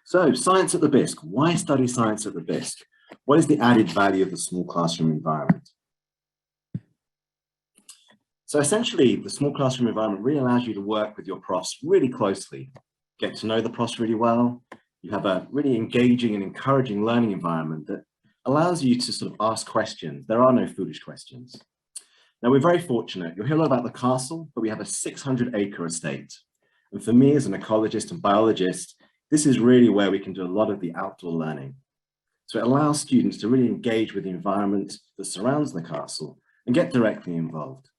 So, science at the BISC. Why study science at the BISC? What is the added value of the small classroom environment? So essentially, the small classroom environment really allows you to work with your profs really closely, get to know the profs really well. You have a really engaging and encouraging learning environment that allows you to sort of ask questions. There are no foolish questions. Now, we're very fortunate. You'll hear a lot about the castle, but we have a 600-acre estate. And for me as an ecologist and biologist, this is really where we can do a lot of the outdoor learning. So it allows students to really engage with the environment that surrounds the castle and get directly involved.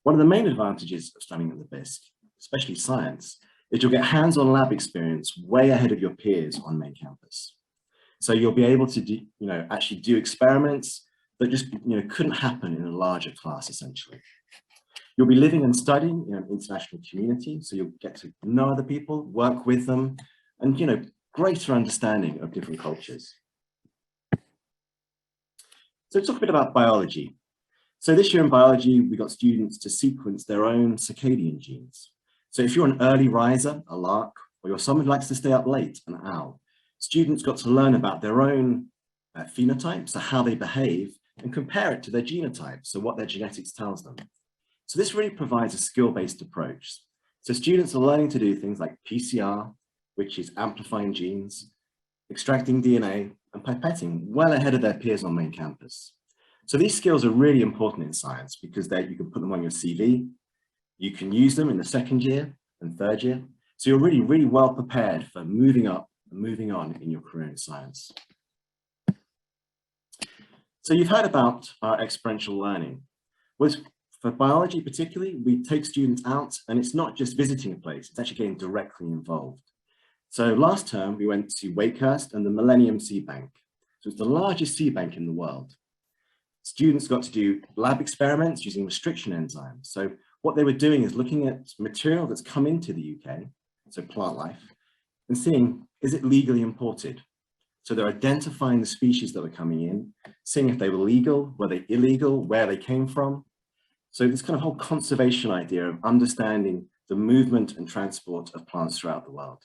One of the main advantages of studying at the BISC, especially science, is you'll get hands-on lab experience way ahead of your peers on main campus. So you'll be able to do, actually do experiments that just couldn't happen in a larger class, essentially. You'll be living and studying in an international community, so you'll get to know other people, work with them, and greater understanding of different cultures. So let's talk a bit about biology. So this year in biology, we got students to sequence their own circadian genes. So if you're an early riser, a lark, or you're someone who likes to stay up late, an owl, students got to learn about their own phenotype, so how they behave, and compare it to their genotype, so what their genetics tells them. So this really provides a skill-based approach. So students are learning to do things like PCR, which is amplifying genes, extracting DNA, and pipetting well ahead of their peers on main campus. So these skills are really important in science because you can put them on your CV, you can use them in the second year and third year. So you're really, really well prepared for moving up and moving on in your career in science. So you've heard about our experiential learning. For biology particularly, we take students out and it's not just visiting a place, it's actually getting directly involved. So last term, we went to Wakehurst and the Millennium Seed Bank. So it's the largest seed bank in the world. Students got to do lab experiments using restriction enzymes. So what they were doing is looking at material that's come into the UK, so plant life, and seeing, is it legally imported? So they're identifying the species that were coming in, seeing if they were legal, were they illegal, where they came from. So this kind of whole conservation idea of understanding the movement and transport of plants throughout the world.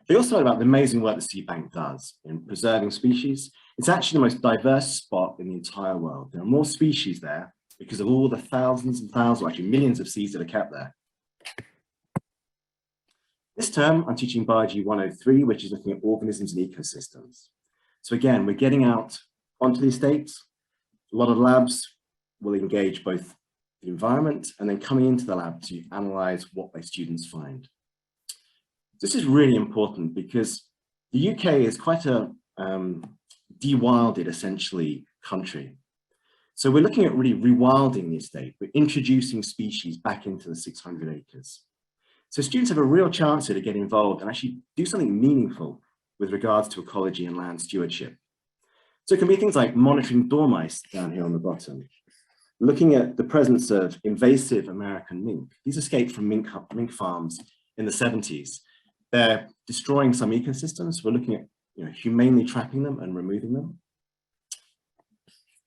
They also know about the amazing work the seed bank does in preserving species. It's actually the most diverse spot in the entire world. There are more species there because of all the thousands and thousands, or actually millions of seeds that are kept there. This term, I'm teaching Biology 103, which is looking at organisms and ecosystems. So again, we're getting out onto the estates. A lot of labs will engage both the environment and then coming into the lab to analyze what their students find. This is really important because the UK is quite a de-wilded, essentially, country. So we're looking at really rewilding the estate. We're introducing species back into the 600 acres. So students have a real chance here to get involved and actually do something meaningful with regards to ecology and land stewardship. So it can be things like monitoring dormice down here on the bottom, looking at the presence of invasive American mink. These escaped from mink farms in the 70s. They're destroying some ecosystems. We're looking at humanely trapping them and removing them.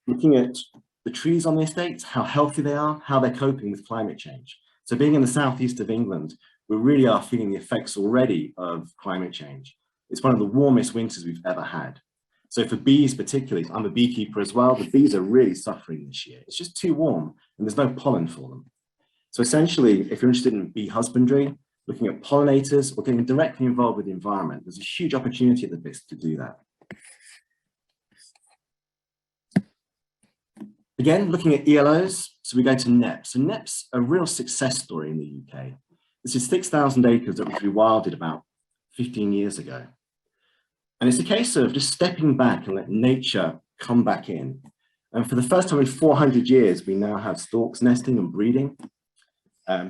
Looking at the trees on the estates, how healthy they are, how they're coping with climate change. So being in the southeast of England, we really are feeling the effects already of climate change. It's one of the warmest winters we've ever had. So for bees particularly, I'm a beekeeper as well, the bees are really suffering this year. It's just too warm and there's no pollen for them. So essentially, if you're interested in bee husbandry, looking at pollinators or getting directly involved with the environment, there's a huge opportunity at the BISC to do that. Again, looking at ELOs, so we go to NEPs. So NEPs are a real success story in the UK. This is 6,000 acres that was rewilded about 15 years ago. And it's a case of just stepping back and let nature come back in. And for the first time in 400 years, we now have storks nesting and breeding.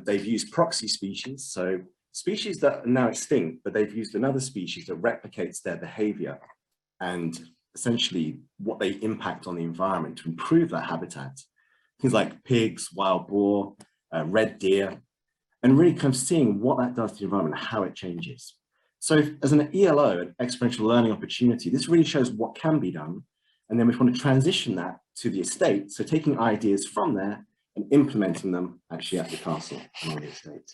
They've used proxy species, so species that are now extinct, but they've used another species that replicates their behavior and essentially what they impact on the environment to improve that habitat. Things like pigs, wild boar, red deer, and really kind of seeing what that does to the environment, how it changes. So as an ELO, an experiential learning opportunity, this really shows what can be done. And then we want to transition that to the estate. So taking ideas from there and implementing them actually at the castle and on the estate.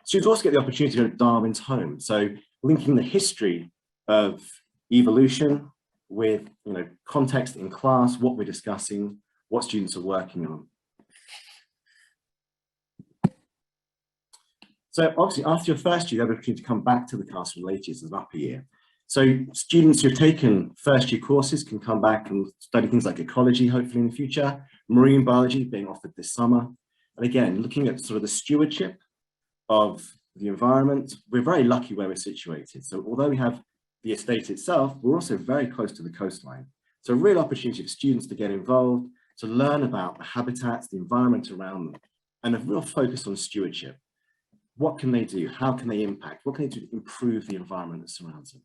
Students also get the opportunity to go to Darwin's home. So linking the history of evolution with, you know, context in class, what we're discussing, what students are working on. So obviously after your first year, you have the opportunity to come back to the classroom later as an upper year. So students who've taken first year courses can come back and study things like ecology, hopefully in the future, marine biology being offered this summer. And again, looking at sort of the stewardship of the environment, we're very lucky where we're situated. So although we have the estate itself, we're also very close to the coastline. So a real opportunity for students to get involved, to learn about the habitats, the environment around them, and a real focus on stewardship. What can they do? How can they impact? What can they do to improve the environment that surrounds them?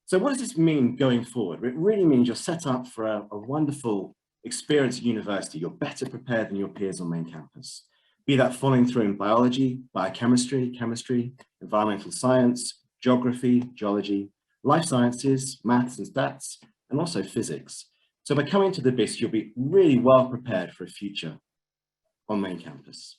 So what does this mean going forward? It really means you're set up for a wonderful experience at university. You're better prepared than your peers on main campus. Be that following through in biology, biochemistry, chemistry, environmental science, geography, geology, life sciences, maths and stats, and also physics. So by coming to the BISC, you'll be really well prepared for a future on main campus.